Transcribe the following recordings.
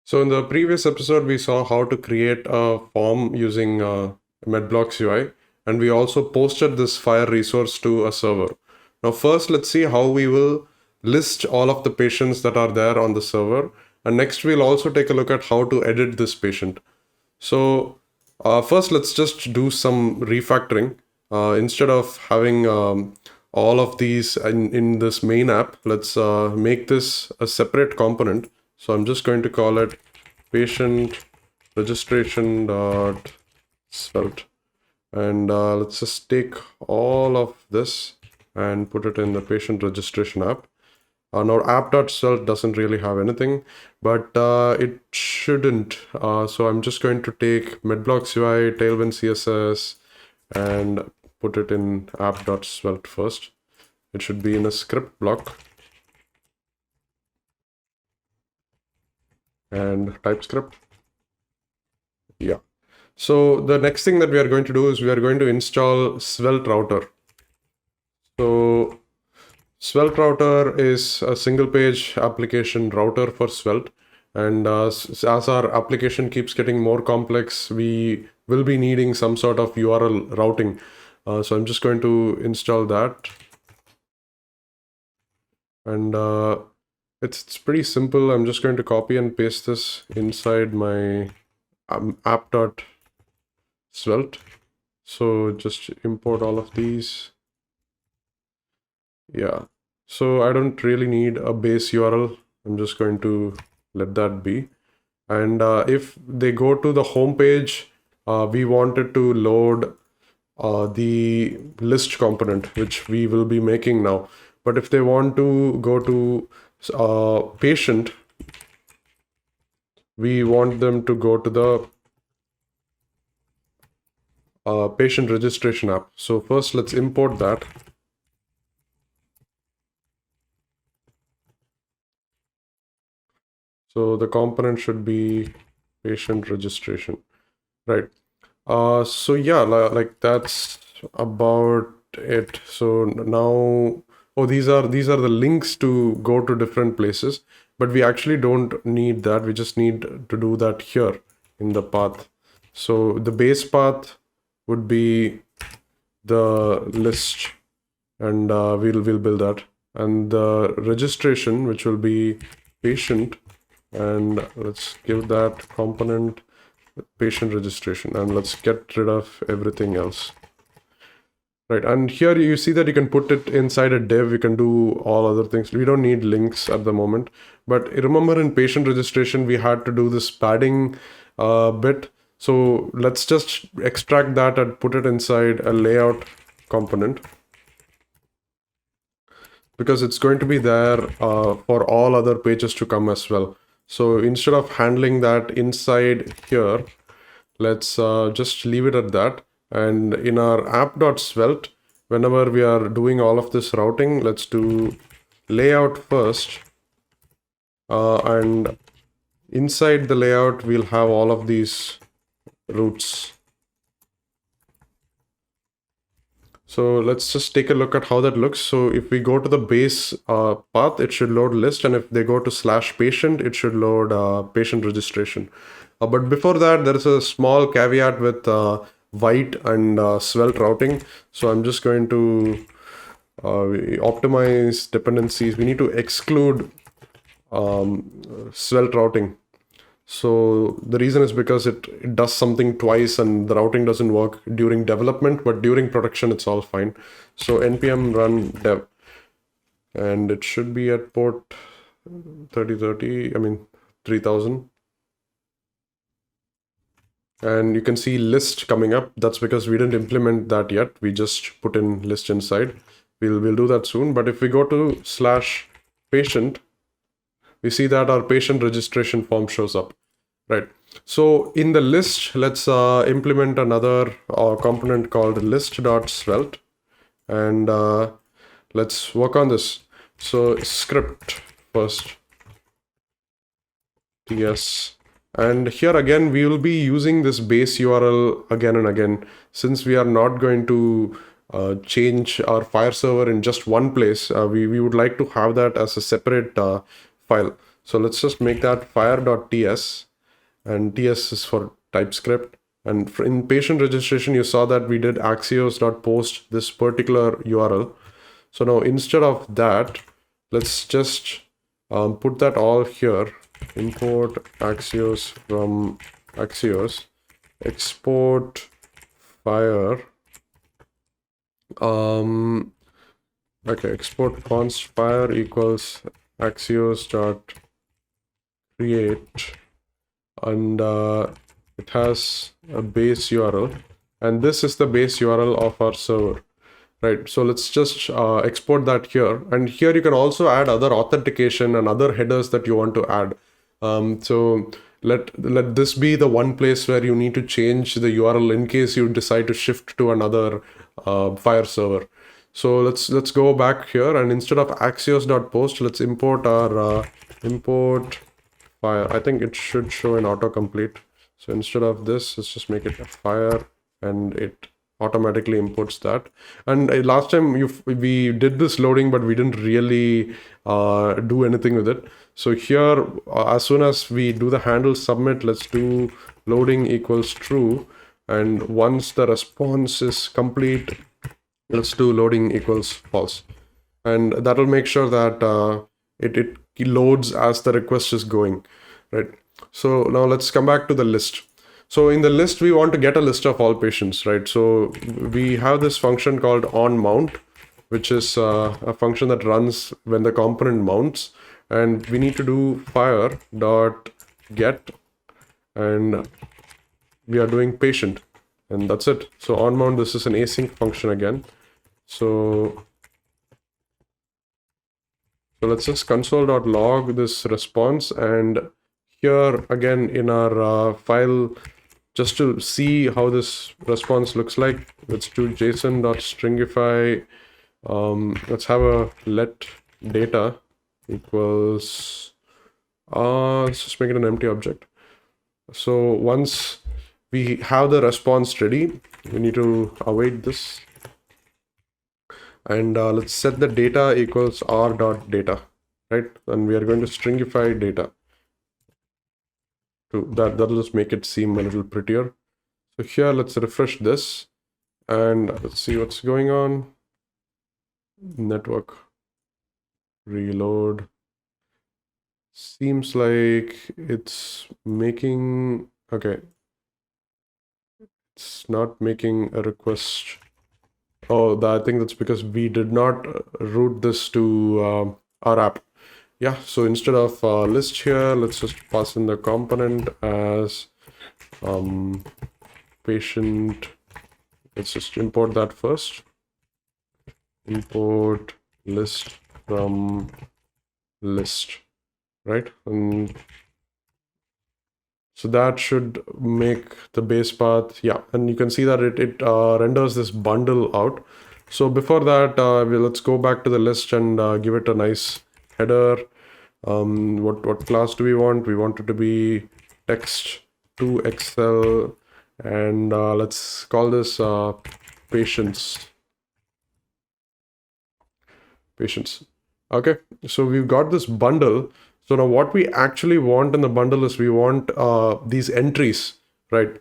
So in the previous episode, we saw how to create a form using Medblocks UI, and we also posted this FHIR resource to a server. Now, first, let's see how we will list all of the patients that are there on the server. And next, we'll also take a look at how to edit this patient. So first, let's just do some refactoring. Instead of having all of these in this main app, let's make this a separate component. So I'm just going to call it patient registration dot svelte, and let's just take all of this and put it in the patient registration app. Now app.svelte doesn't really have anything, but it shouldn't. So I'm just going to take Medblocks UI, Tailwind CSS, and put it in app.svelte first. It should be in a script block. And TypeScript. Yeah. So the next thing that we are going to do is we are going to install Svelte router. So Svelte router is a single page application router for Svelte. And as our application keeps getting more complex, we will be needing some sort of URL routing. So I'm just going to install that. And it's pretty simple. I'm just going to copy and paste this inside my app.svelte. So just import all of these. Yeah. So I don't really need a base URL. I'm just going to let that be. And if they go to the home page, we wanted to load the list component, which we will be making now. But if they want to go to patient, we want them to go to the patient registration app. So first, let's import that. So the component should be patient registration, right? So yeah, like that's about it. So now, oh, these are the links to go to different places, but we actually don't need that. We just need to do that here in the path. So the base path would be the list, and we'll build that. And the registration, which will be patient, and let's give that component patient registration, and let's get rid of everything else. Right, and here you see that you can put it inside a div. You can do all other things. We don't need links at the moment, but remember in patient registration we had to do this padding bit. So let's just extract that and put it inside a layout component, because it's going to be there for all other pages to come as well. So instead of handling that inside here, let's just leave it at that. And in our app.svelte, whenever we are doing all of this routing, let's do layout first. And inside the layout, we'll have all of these routes. So let's just take a look at how that looks. So if we go to the base path, it should load list. And if they go to /patient, it should load patient registration. But before that, there is a small caveat with white and Svelte routing. So I'm just going to optimize dependencies. We need to exclude Svelte routing. So the reason is because it does something twice and the routing doesn't work during development, but during production, it's all fine. So npm run dev, and it should be at port 3000. And you can see list coming up. That's because we didn't implement that yet. We just put in list inside. We'll do that soon. But if we go to /patient, we see that our patient registration form shows up, right? So in the list, let's implement another component called list.svelte, and let's work on this. So script first, ts, and here again, we will be using this base URL again and again, since we are not going to change our FHIR server in just one place. We would like to have that as a separate file. So let's just make that FHIR.ts, and TS is for TypeScript. And in patient registration, you saw that we did Axios.post this particular URL. So now instead of that, let's just put that all here. Import Axios from Axios, export FHIR. Okay, export const FHIR equals Axios dot create, and it has a base URL, and this is the base URL of our server. Right, so let's just export that here, and here you can also add other authentication and other headers that you want to add. So let this be the one place where you need to change the URL in case you decide to shift to another FHIR server. So let's go back here, and instead of Axios.post, let's import our import FHIR. I think it should show in autocomplete. So instead of this, let's just make it a FHIR, and it automatically imports that. And last time we did this loading, but we didn't really do anything with it. So here, as soon as we do the handle submit, let's do loading equals true. And once the response is complete, let's do loading equals false. And that'll make sure that it loads as the request is going, right? So now let's come back to the list. So in the list, we want to get a list of all patients, right? So we have this function called onMount, which is a function that runs when the component mounts, and we need to do FHIR.get, and we are doing patient, and that's it. So onMount, this is an async function again. So let's just console.log this response, and here again in our file, just to see how this response looks like, let's do json.stringify. Let's have a let data equals, let's just make it an empty object. So once we have the response ready, we need to await this. And let's set the data equals r.data, right? And we are going to stringify data. That'll just make it seem a little prettier. So here, let's refresh this, and let's see what's going on. Network reload. Seems like it's making, okay. It's not making a request. Oh, I think that's because we did not route this to our app. Yeah, so instead of list here, let's just pass in the component as patient. Let's just import that first. Import list from list, right? And so that should make the base path. Yeah, and you can see that it renders this bundle out. So before that, let's go back to the list and give it a nice header. What class do we want? We want it to be text to Excel, and let's call this patients. Okay, so we've got this bundle. So now what we actually want in the bundle is we want these entries, right?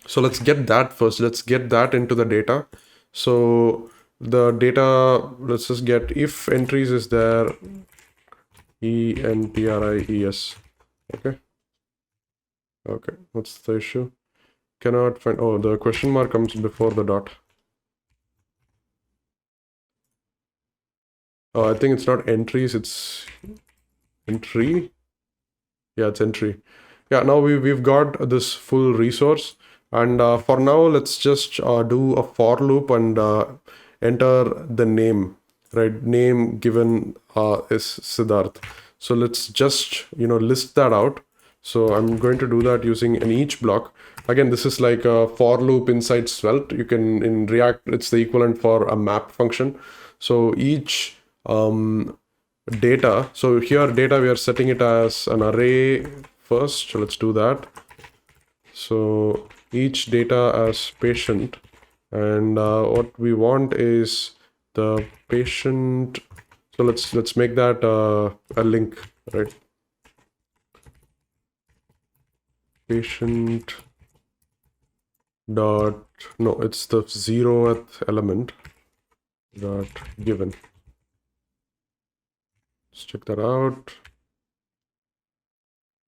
So let's get that first. Let's get that into the data. So the data, let's just get if entries is there, entries. Okay, what's the issue? Cannot find, oh, the question mark comes before the dot. Oh, I think it's not entries, it's entry. Yeah, it's entry. Yeah, now we've got this full resource, and for now, let's just do a for loop and enter the name, right? Name given is Siddharth. So let's just, list that out. So I'm going to do that using an each block. Again, this is like a for loop inside Svelte. You can, in React, it's the equivalent for a map function. So each data, so here data, we are setting it as an array first. So let's do that. So each data as patient, and what we want is the patient. So let's make that a link, right? patient dot, no, it's the 0th element dot given. Let's check that out.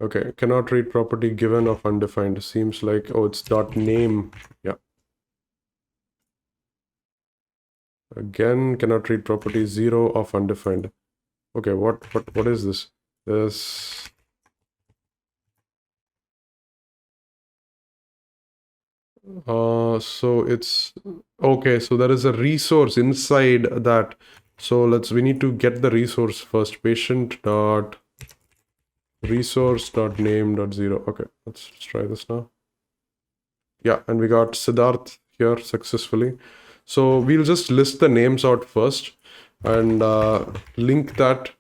Okay, cannot read property given of undefined. Seems like, oh, it's dot name. Yeah. Again, cannot read property 0 of undefined. Okay, what is this? This. So it's okay. So there is a resource inside that. So we need to get the resource first. Patient dot resource dot name dot 0. Okay, let's try this now. Yeah, and we got Siddharth here successfully. So we'll just list the names out first and link that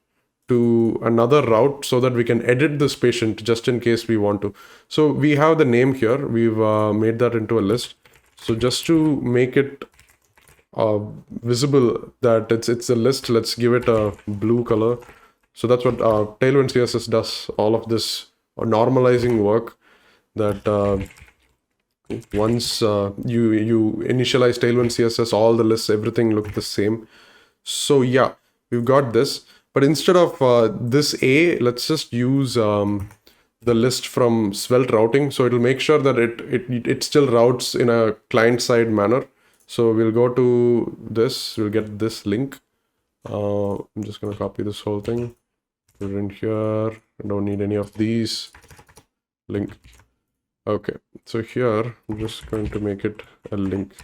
to another route so that we can edit this patient just in case we want to. So we have the name here. We've made that into a list. So just to make it visible that it's a list, let's give it a blue color. So that's what Tailwind CSS does, all of this normalizing work that once you initialize Tailwind CSS, all the lists, everything look the same. So yeah, we've got this. But instead of this A, let's just use the list from Svelte routing. So it'll make sure that it still routes in a client-side manner. So we'll go to this, we'll get this link. I'm just going to copy this whole thing. Put it in here. I don't need any of these. Link. Okay, so here I'm just going to make it a link.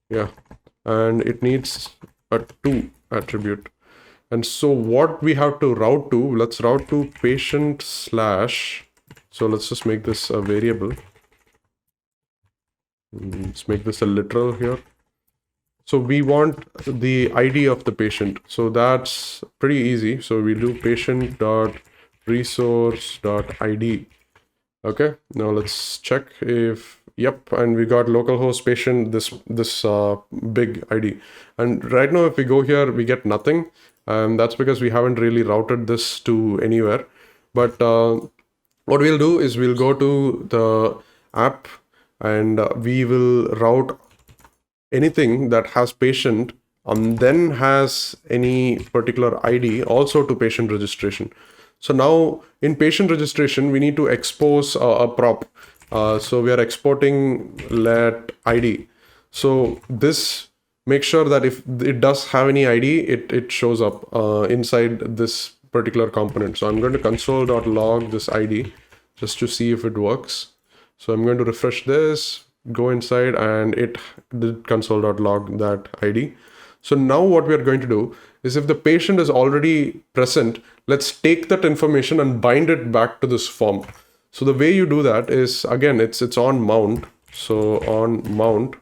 Yeah, and it needs a to attribute. And so what we have to route to, let's route to patient slash. So let's just make this a variable. Let's make this a literal here. So we want the ID of the patient. So that's pretty easy. So we do patient dot resource dot ID. Okay, now let's check if, yep, and we got localhost patient, this big ID. And right now if we go here, we get nothing. That's because we haven't really routed this to anywhere. But what we'll do is we'll go to the app and we will route anything that has patient and then has any particular ID also to patient registration. So now in patient registration, we need to expose a prop. So we are exporting let ID. So this makes sure that if it does have any ID, it shows up inside this particular component. So I'm going to console.log this ID just to see if it works. So I'm going to refresh this, go inside, and it did console.log that ID. So now what we are going to do is if the patient is already present, let's take that information and bind it back to this form. So the way you do that is, again, it's on mount. So on mount,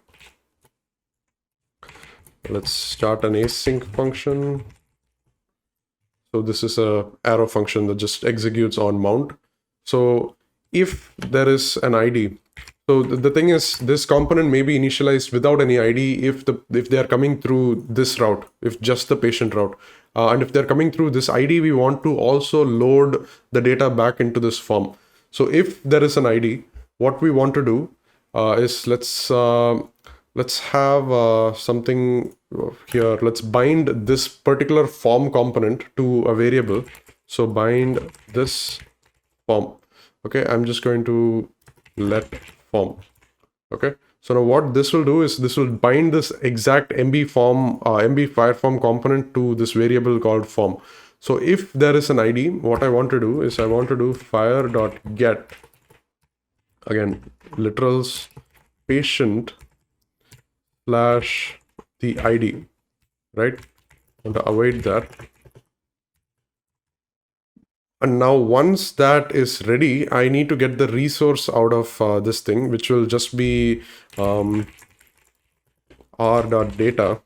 let's start an async function. So this is a arrow function that just executes on mount. So if there is an ID, so the thing is, this component may be initialized without any ID if they are coming through this route, if just the patient route. And if they're coming through this ID, we want to also load the data back into this form. So if there is an ID, what we want to do is let's have something here. Let's bind this particular form component to a variable. So bind this form. Okay, I'm just going to let form. Okay, so now what this will do is this will bind this exact MB FHIR form component to this variable called form. So if there is an ID, what I want to do is I want to do FHIR.get, again, literals patient slash the ID, right? I want to await that. And now once that is ready, I need to get the resource out of this thing, which will just be r.data.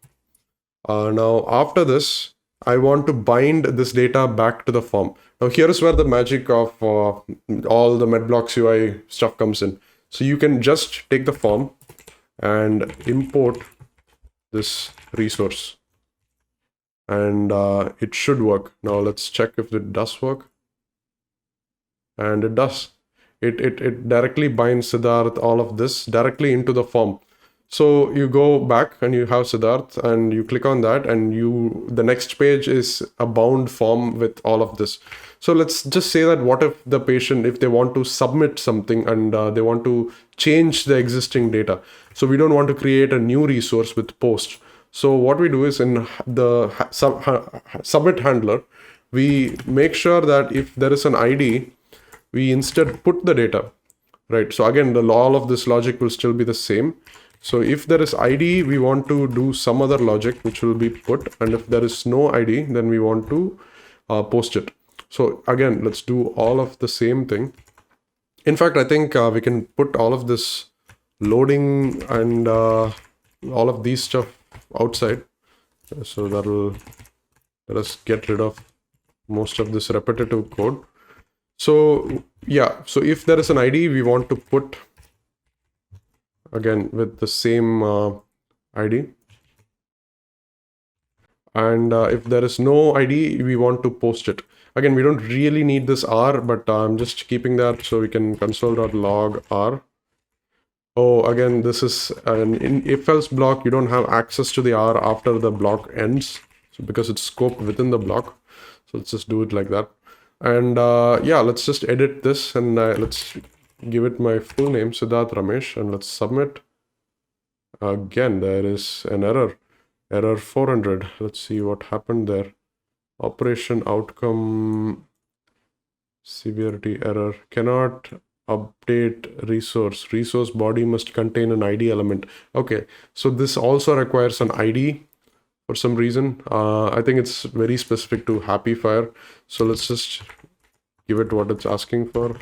Now after this, I want to bind this data back to the form. Now here is where the magic of all the Medblocks UI stuff comes in. So you can just take the form and import this resource. And it should work. Now let's check if it does work. and it does. It directly binds Siddharth, all of this directly into the form. So you go back and you have Siddharth and you click on that, and the next page is a bound form with all of this. So let's just say that what if the patient, if they want to submit something and they want to change the existing data. So we don't want to create a new resource with post. So what we do is in the submit handler, we make sure that if there is an ID, we instead put the data, right? So again, all of this logic will still be the same. So if there is ID, we want to do some other logic which will be put, and if there is no ID, then we want to post it. So again, let's do all of the same thing. In fact, I think we can put all of this loading and all of these stuff outside. So that'll let us get rid of most of this repetitive code. So yeah, so if there is an ID, we want to put again with the same ID. And if there is no ID, we want to post it. Again, we don't really need this R, but I'm just keeping that so we can console.log R. Oh, again, this is in if-else block, you don't have access to the R after the block ends, so because it's scoped within the block. So let's just do it like that. And yeah, let's just edit this and let's give it my full name, Siddharth Ramesh, and let's submit. Again, there is an error 400. Let's see what happened there. Operation outcome severity error, cannot update resource body must contain an ID element. Okay, so this also requires an ID for some reason. I think it's very specific to FHIR. So let's just give it what it's asking for.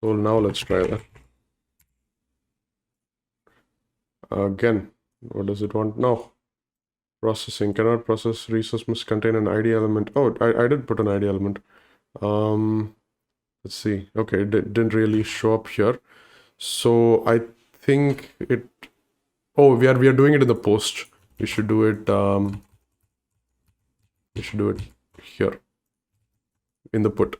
So now let's try that. Again, what does it want now? Processing, cannot process resource must contain an ID element. Oh, I did put an ID element. Let's see. Okay, it didn't really show up here. So I think it, oh, we are doing it in the post. We should do it here in the put.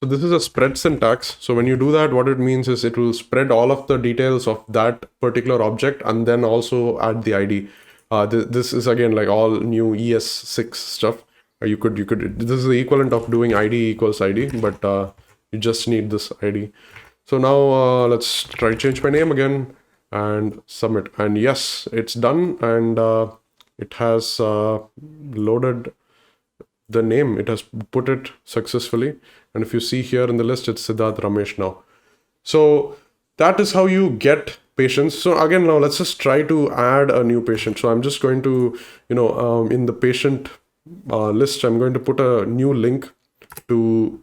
So this is a spread syntax. So when you do that, what it means is it will spread all of the details of that particular object and then also add the ID. This is again like all new ES6 stuff. You could this is the equivalent of doing ID equals ID, but you just need this ID. So now let's try to change my name again and submit. And yes, it's done, and it has loaded the name. It has put it successfully. And if you see here in the list, it's Siddharth Ramesh now. So that is how you get patients. So again, now let's just try to add a new patient. So I'm just going to, in the patient list, I'm going to put a new link to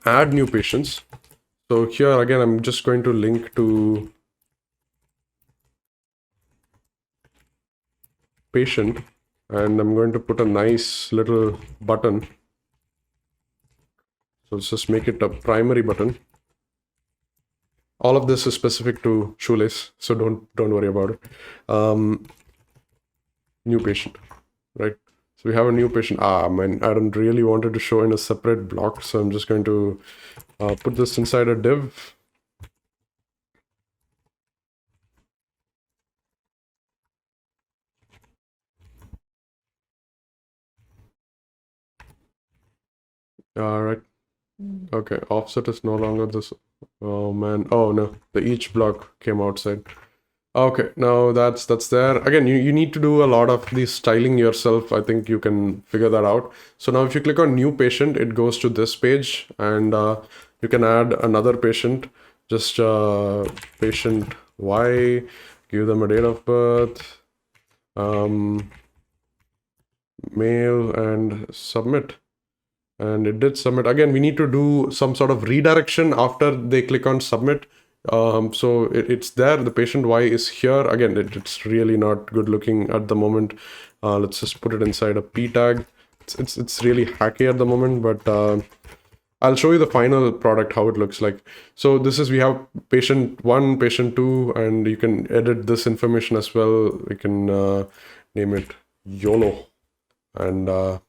add new patients. So here again, I'm just going to link to patient, and I'm going to put a nice little button. So let's just make it a primary button. All of this is specific to Shoelace, so don't worry about it. New patient, right? So we have a new patient. Man, I don't really wanted to show in a separate block, so I'm just going to put this inside a div. All right. Okay, offset is no longer this. Oh man, oh no, the each block came outside. Okay, now that's there. Again, you need to do a lot of the styling yourself. I think you can figure that out. So now if you click on new patient, it goes to this page, and you can add another patient. Just patient Y, give them a date of birth, mail, and submit. And it did submit. Again, we need to do some sort of redirection after they click on submit. So it's there. The patient Y is here. Again, it's really not good looking at the moment. Let's just put it inside a p tag. It's really hacky at the moment, but I'll show you the final product, how it looks like. So this is, we have patient 1, patient 2, and you can edit this information as well. We can name it YOLO. And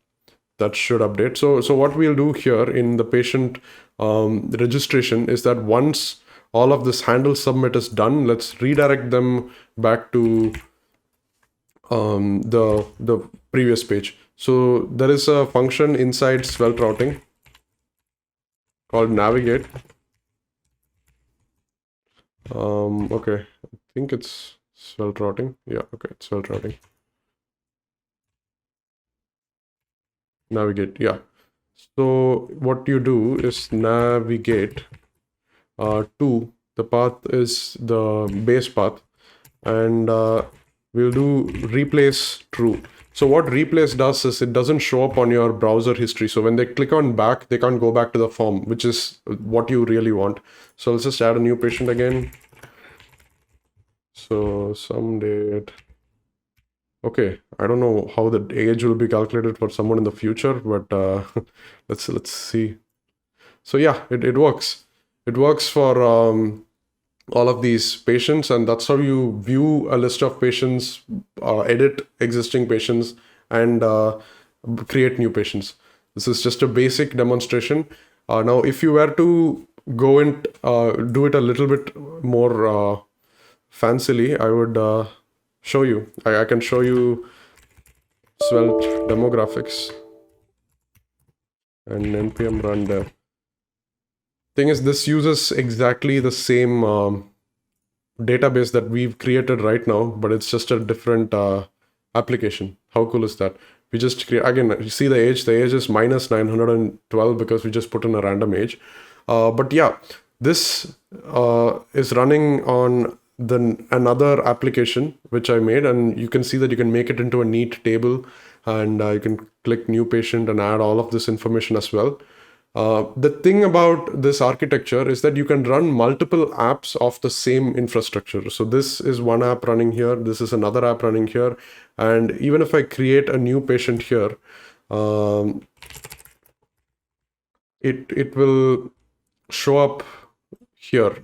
that should update. So what we'll do here in the patient registration is that once all of this handle submit is done, let's redirect them back to the previous page. So there is a function inside Svelte routing called navigate. Okay, I think it's Svelte routing. Yeah, okay, it's Svelte routing. Navigate, yeah. So what you do is navigate to the path is the base path, and we'll do replace true. So what replace does is it doesn't show up on your browser history. So when they click on back, they can't go back to the form, which is what you really want. So let's just add a new patient again. So some date. Okay, I don't know how the age will be calculated for someone in the future, but let's see. So yeah, it works. It works for all of these patients, and that's how you view a list of patients, edit existing patients, and create new patients. This is just a basic demonstration. Now, if you were to go and do it a little bit more fancily, I would show you. I can show you Svelte demographics and npm run dev. Thing is, this uses exactly the same database that we've created right now, but it's just a different application. How cool is that? We just create, again, you see the age is minus 912 because we just put in a random age. But yeah, this is running on another application which I made, and you can see that you can make it into a neat table, and you can click new patient and add all of this information as well. The thing about this architecture is that you can run multiple apps off the same infrastructure. So this is one app running here, this is another app running here, and even if I create a new patient here, it will show up here,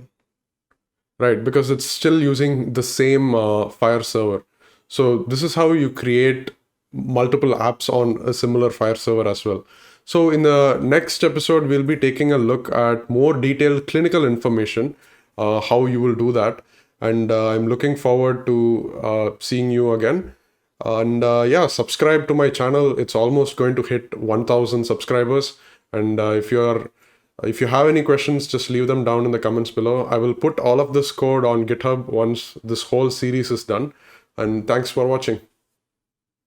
right? Because it's still using the same FHIR server. So this is how you create multiple apps on a similar FHIR server as well. So in the next episode, we'll be taking a look at more detailed clinical information, how you will do that. And I'm looking forward to seeing you again. And yeah, subscribe to my channel. It's almost going to hit 1,000 subscribers. And if you have any questions, just leave them down in the comments below. I will put all of this code on GitHub once this whole series is done. And thanks for watching.